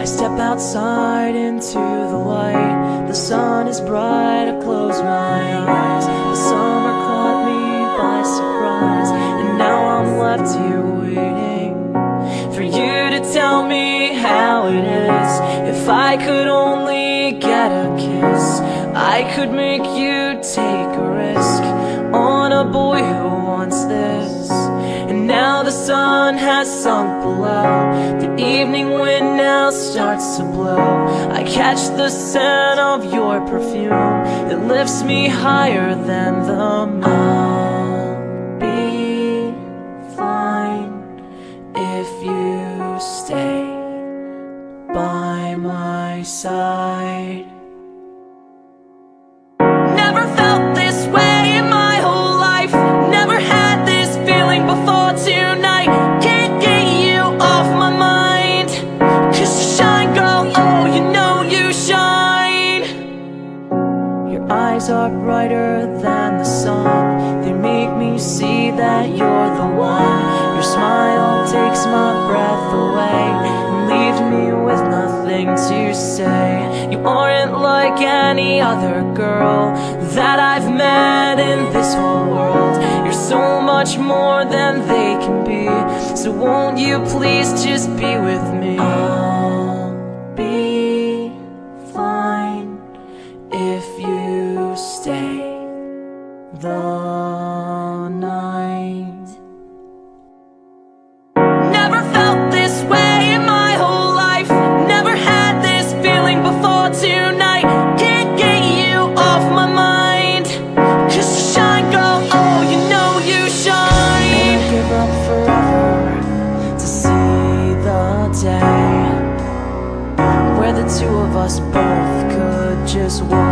I step outside into the light. The sun is bright, I close my eyes. The summer caught me by surprise, and now I'm left here waiting for you to tell me how it is. If I could only get a kiss, I could make you take a risk on a boy who wants this. And now the sun has sunk below, the evening wind now starts to blow. I catch the scent of your perfume that lifts me higher than the moon. I'll be fine if you stay by my side. Never felt this way in my whole life. Never had this feeling before tonight. Can't get you off my mind. 'Cause you shine, girl, oh, you know you shine. Your eyes are brighter than the sun. They make me see that you're the one. Your smile takes my breath away and leaves me with nothing to say. You aren't like any other girl that I've met in this whole world. You're so much more than they can be, so won't you please just be with me? I'll be fine if you stay the night. Never felt this way in my whole life. Never had this feeling before tonight. Can't get you off my mind. 'Cause you shine, girl, oh, you know you shine. I'd give up forever to see the day where the two of us both could just walk